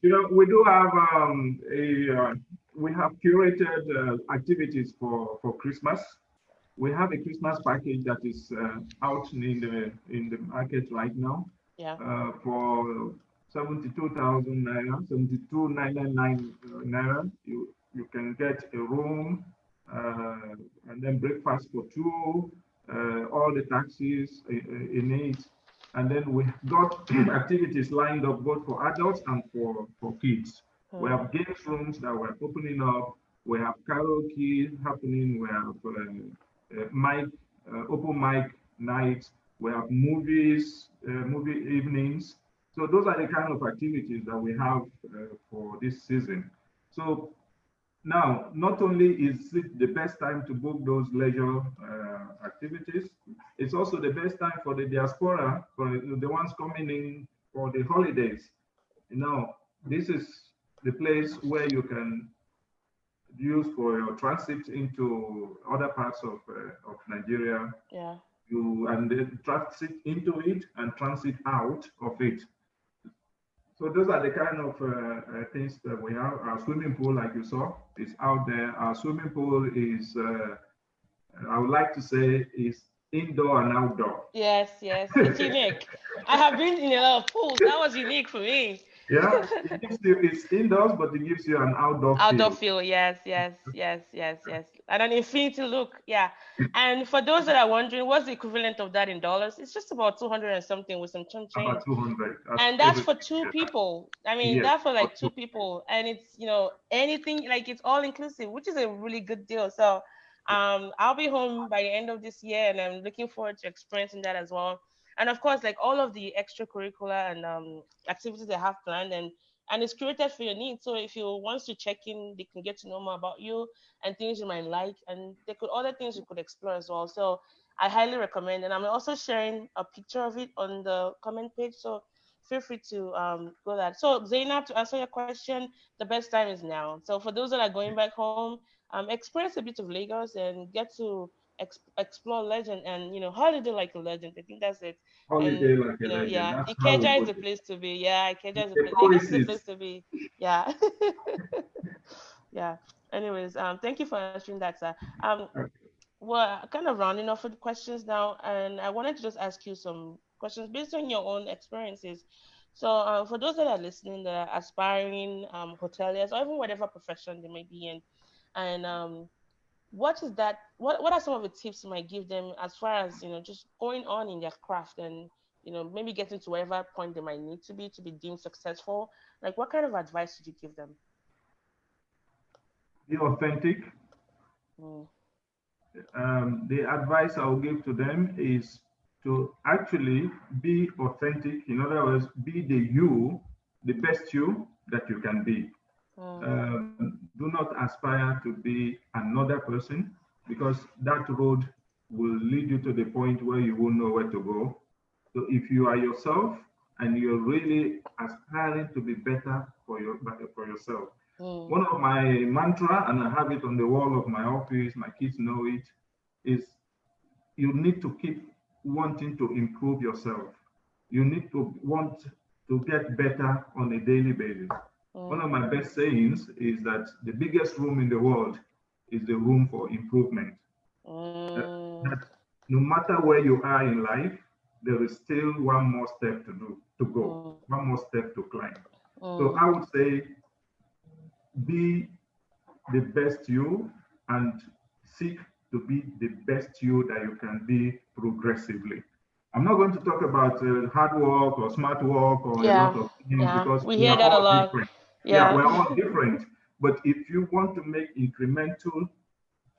Yeah, we do have we have curated activities for Christmas. We have a Christmas package that is out in the market right now Yeah. for 72,000 naira, 72,999 naira. You can get a room and then breakfast for two, all the taxis in it. And then we got activities lined up both for adults and for kids. We have games rooms that we're opening up. We have karaoke happening. We have open mic nights. We have movies, movie evenings. So those are the kind of activities that we have for this season. So now, not only is it the best time to book those leisure activities, it's also the best time for the diaspora, for the ones coming in for the holidays. This is the place where you can use for your transit into other parts of Nigeria. Yeah. And then transit into it and transit out of it. So those are the kind of things that we have. Our swimming pool, like you saw, is out there. Our swimming pool is, I would like to say, is indoor and outdoor. Yes, yes, it's unique. I have been in a lot of pools. That was unique for me. Yeah, it gives you, it's indoors, but it gives you an outdoor Outdoor feel. feel, yes, yes, yes, yes, yes. And an infinity look, yeah. And for those that are wondering, what's the equivalent of that in dollars? It's just about 200 and something with some change. About 200. That's And that's for everything two together. people. I mean, Yes, that's for about like two people, and it's anything like it's all inclusive, which is a really good deal. So, I'll be home by the end of this year, and I'm looking forward to experiencing that as well. And of course, like all of the extracurricular and activities they have planned, and it's curated for your needs. So if you want to check in, they can get to know more about you and things you might like, and they could other things you could explore as well. So I highly recommend, and I'm also sharing a picture of it on the comment page. So feel free to go that. So Zainab, to answer your question, the best time is now. So for those that are going back home, experience a bit of Lagos and get to explore legend and holiday like a legend. I think that's it. holiday And like a legend. yeah, That's how we Ikeja is put the it. place to be. Yeah, Ikeja is the The place. Lagos is the policies. place to be. Yeah. Yeah. Anyways, thank you for answering that, sir. Well, kind of rounding off with questions now, and I wanted to just ask you some questions based on your own experiences. So, for those that are listening, that are aspiring hoteliers or even whatever profession they may be in, and what is that? What are some of the tips you might give them as far as just going on in their craft and maybe getting to whatever point they might need to be deemed successful? Like, what kind of advice would you give them? Be authentic. Mm, The advice I will give to them is to actually be authentic. In other words, be the you, the best you that you can be. mm, Do not aspire to be another person, because that road will lead you to the point where you won't know where to go. So if you are yourself and you're really aspiring to be better for yourself, mm, one of my mantra, and I have it on the wall of my office, my kids know it, is you need to keep wanting to improve yourself. You need to want to get better on a daily basis. One of mm, my best sayings is that the biggest room in the world is the room for improvement. mm, That no matter where you are in life, there is still one more step to go, mm, one more step to climb. So mm, I would say be the best you and seek to be the best you that you can be progressively. I'm not going to talk about hard work or smart work or a lot yeah, of things, yeah. because We we hear are that a all lot. different. Yeah, Yeah. we're all different. But if you want to make incremental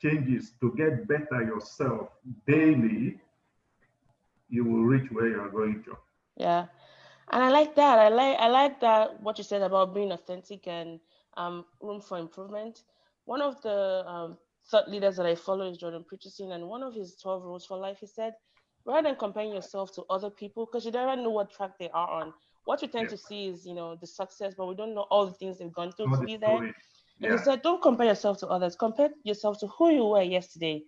changes to get better yourself Mm, daily, you will reach where you are going to. yeah. And I like that. I like that what you said about being authentic and room for improvement. One of the thought leaders that I follow is Jordan Peterson, and one of his 12 rules for life, he said, rather than comparing yourself to other people, because you never know what track they are on. What we tend Yes, to see is, the success, but we don't know all the things they've gone through all to the be there. story. And he Yeah. said, don't compare yourself to others. Compare yourself to who you were yesterday,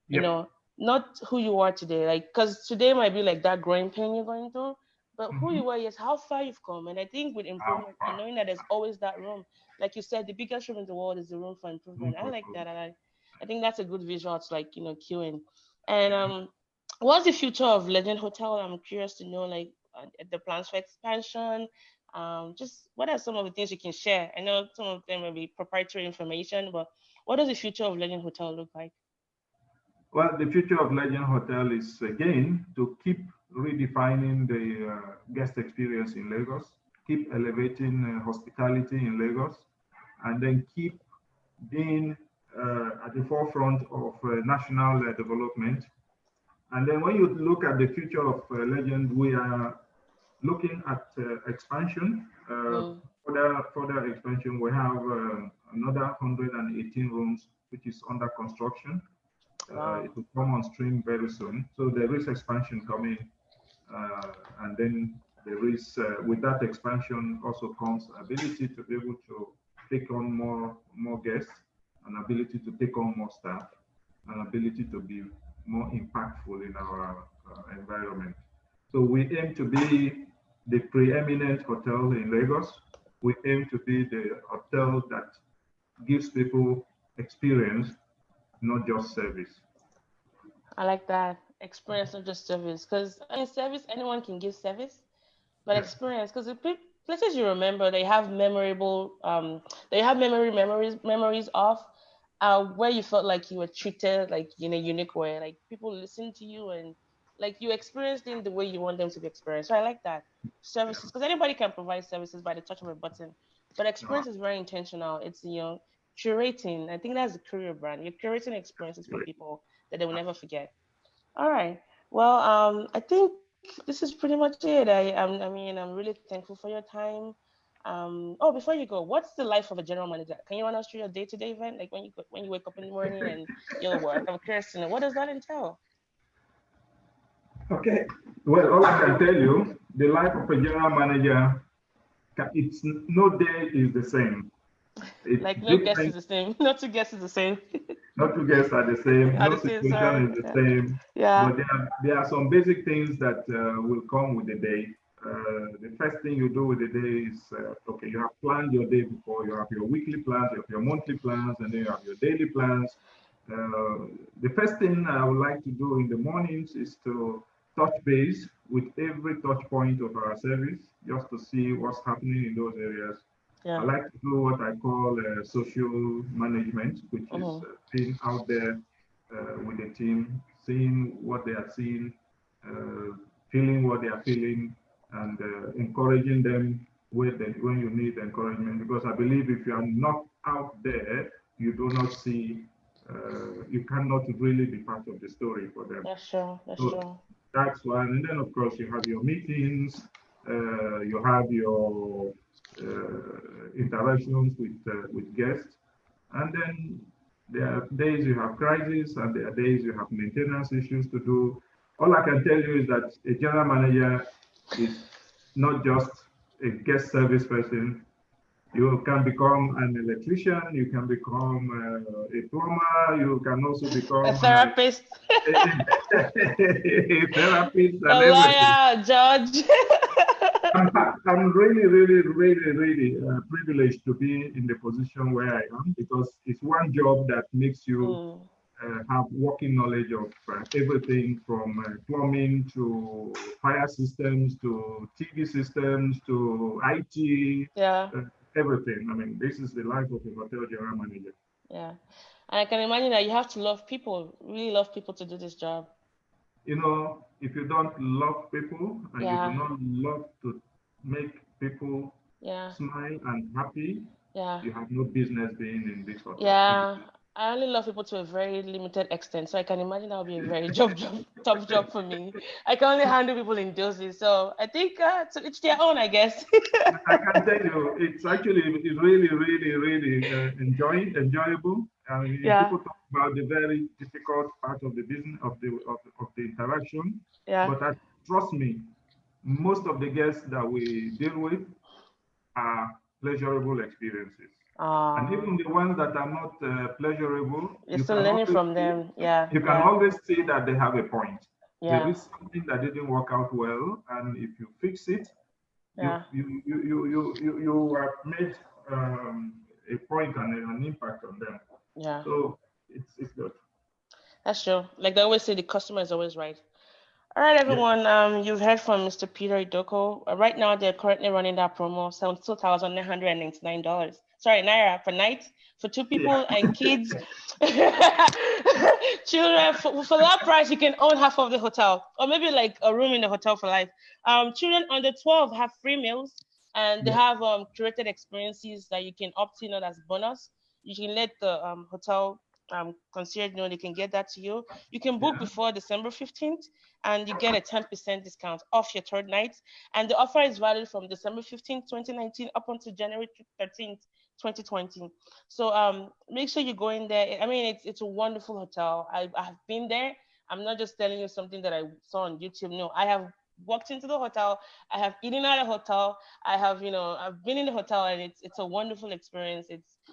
you Yep. know, not who you are today. Like, because today might be like that growing pain you're going through, but who Mm-hmm. you were, yes, how far you've come. And I think with How improvement and far? knowing that there's always that room, like you said, the biggest room in the world is the room for Room improvement. I for like that. improvement. And I think that's a good visual to like, queuing. And what's the future of Legend Hotel? I'm curious to know, like, the plans for expansion. Just what are some of the things you can share? I know some of them may be proprietary information, but what does the future of Legend Hotel look like? Well, the future of Legend Hotel is again to keep redefining the guest experience in Lagos, keep elevating hospitality in Lagos, and then keep being at the forefront of national development. And then when you look at the future of Legend, we are looking at expansion, Mm, further expansion. We have another 118 rooms, which is under construction. wow. It will come on stream very soon. So there is expansion coming, and then there is with that expansion also comes ability to be able to take on more guests, an ability to take on more staff, an ability to be more impactful in our environment. So we aim to be the preeminent hotel in Lagos. We aim to be the hotel that gives people experience, not just service. I like that. Experience, not just service. Because in service, anyone can give service, but Yeah. experience, because places you remember, they have memorable, they have memories of, where you felt like you were treated like in a unique way, like people listen to you and like you experienced in the way you want them to be experienced. So I like that. Services, because anybody can provide services by the touch of a button, but Uh, experience is very intentional. It's, curating. I think that's the career brand. You're curating experiences for people that they will never forget. All right. Well, I think this is pretty much it. I mean, I'm really thankful for your time. Oh, before you go, what's the life of a general manager? Can you run us through your day-to-day event, like when you wake up in the morning and your work? I'm curious to know, what does that entail? okay. Well, all I can tell you, the life of a general manager, it's no day is the same. It's Like no guest is different. the same, no two guests is the same. No two guests are the same. Are No the same, situation sorry. is the Yeah. same. Yeah. But there are some basic things that will come with the day. The first thing you do with the day is okay. You have planned your day before. You have your weekly plans, you have your monthly plans, and then you have your daily plans. The first thing I would like to do in the mornings is to touch base with every touch point of our service, just to see what's happening in those areas. I Yeah. like to do what I call social management, which is Hmm. being out there with the team, seeing what they are seeing, feeling what they are feeling, and encouraging them when you need encouragement. Because I believe if you are not out there, you do not see, you cannot really be part of the story for them. That's true. That's So true. that's one. And then, of course, you have your meetings, you have your interactions with guests, and then there are days you have crises, and there are days you have maintenance issues to do. All I can tell you is that a general manager is not just a guest service person. You can become an electrician, you can become a plumber, you can also A become therapist, a therapist a and everything. lawyer, a judge. I'm really, really, really, really privileged to be in the position where I am because it's one job that makes you Mm, have working knowledge of everything from plumbing to fire systems to TV systems to IT, yeah. uh, everything. I mean, this is the life of a hotel general manager. Yeah. And I can imagine that you have to love people, really love people to do this job. You know, if you don't love people and you do Yeah. not love to make people Yeah. smile and happy, Yeah. you have no business being in this hotel. Yeah. I only love people to a very limited extent. So I can imagine that would be a very tough job for me. I can only handle people in doses. So I think to each their own, I guess. I can tell you, it's really, really, really enjoyable. I mean, Yeah. people talk about the very difficult part of the business of the interaction, Yeah. but trust me, most of the guests that we deal with are pleasurable experiences. And even Ah, the ones that are not pleasurable, you're still learning from them. Yeah. you can Yeah. always see that they have a point. There Yeah. is something that didn't work out well, and if you fix it, Yeah. you have made a point and an impact on them. Yeah. So it's good. That's true. Like they always say, the customer is always right. All right, Yeah, everyone. You've heard from Mr. Peter Idoko. Right now, they're currently running that promo, $72,999. Sorry, naira per night for two yeah. people and kids. Children, for that price, you can own half of the hotel, or maybe like a room in the hotel for life. Children under 12 have free meals, and they Yeah. have curated experiences that you can opt in on as bonus. You can let the hotel concierge know they can get that to you. You can book Yeah. before December 15th and you get a 10% discount off your third night. And the offer is valid from December 15th, 2019 up until January 13th, 2020. So make sure you go in there. I mean, it's a wonderful hotel. I've been there. I'm not just telling you something that I saw on YouTube. No, I have walked into the hotel. I have eaten at a hotel. I've been in the hotel and it's a wonderful experience.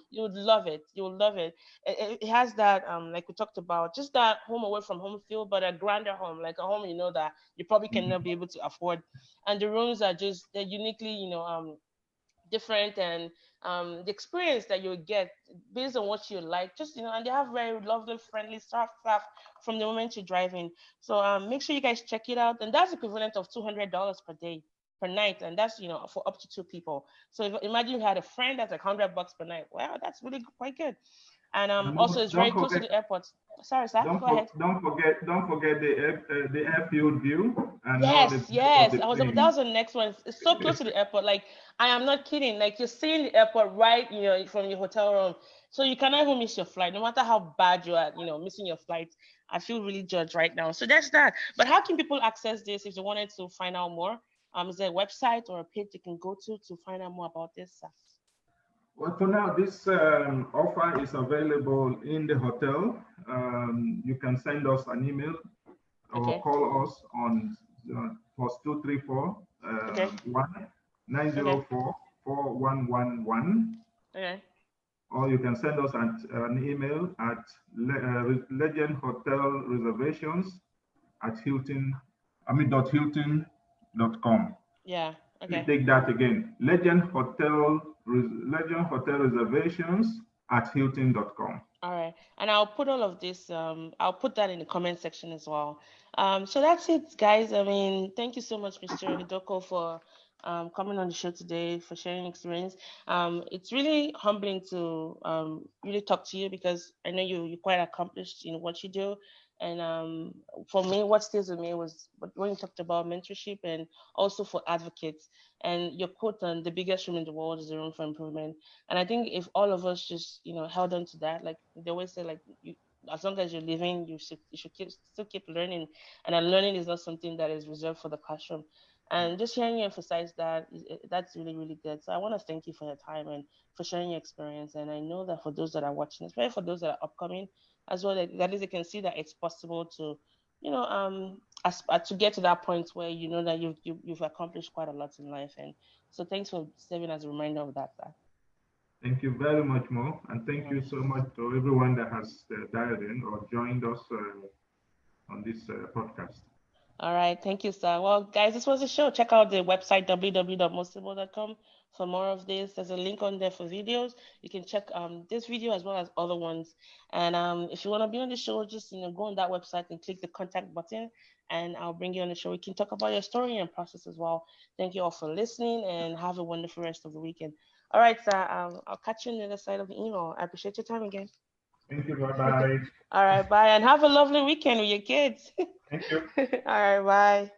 You would love it. You would love it. It has that like we talked about, just that home away from home feel, but a grander home, like a home that you probably cannot Mhm. be able to afford. And the rooms are just they're uniquely different, and the experience that you'll get based on what you like, just and they have very lovely, friendly staff from the moment you drive in. So make sure you guys check it out, and that's equivalent of $200 per day per night, and that's for up to 2 people. So imagine you had a friend that's like $100 per night. Wow, that's really quite good. And And also it's don't very close to forget, the airport. Sorry, sir, go ahead. don't forget the airfield view and all the Yes, view of yes. the That plane. was the next one. It's so close to the airport. Like, I am not kidding. Like, you're seeing the airport right, from your hotel room. So you cannot even miss your flight, no matter how bad you are, missing your flight. I feel really judged right now. So that's that. But how can people access this if they wanted to find out more? Is there a website or a page they can go to find out more about this? Well, for now, this offer is available in the hotel. You can send us an email or Okay. call us on +234 Okay. 904 Okay. 4111, Okay. or you can send us an email at Legend Hotel Reservations at Hilton.com. Yeah. Let me Okay. take that again. Legend Hotel Reservations at Hilton.com. All right. And I'll put all of this, I'll put that in the comment section as well. So that's it, guys. I mean, thank you so much, Mr. Idoko, for coming on the show today, for sharing experience. It's really humbling to really talk to you, because I know you're quite accomplished in what you do. And for me, what stays with me was when you talked about mentorship and also for advocates. And your quote on the biggest room in the world is the room for improvement. And I think if all of us just, held on to that, like they always say, like as long as you're living, you should still keep learning, and then learning is not something that is reserved for the classroom. And just hearing you emphasize that, that's really, really good. So I want to thank you for your time and for sharing your experience. And I know that for those that are watching, especially for those that are upcoming as well, that is, they can see that it's possible to, to get to that point where you know that you've accomplished quite a lot in life. And so thanks for serving as a reminder of that, sir. Thank you very much, Mo. And thank you so much to everyone that has dialed in or joined us on this podcast. All right. Thank you, sir. Well, guys, this was the show. Check out the website, www.mosible.com, for more of this. There's a link on there for videos. You can check this video as well as other ones. And if you want to be on the show, just go on that website and click the contact button, and I'll bring you on the show. We can talk about your story and process as well. Thank you all for listening, and have a wonderful rest of the weekend. All right, sir. I'll catch you on the other side of the email. I appreciate your time again. Thank you. Bye-bye. All right. Bye. And have a lovely weekend with your kids. Thank you. All right. Bye.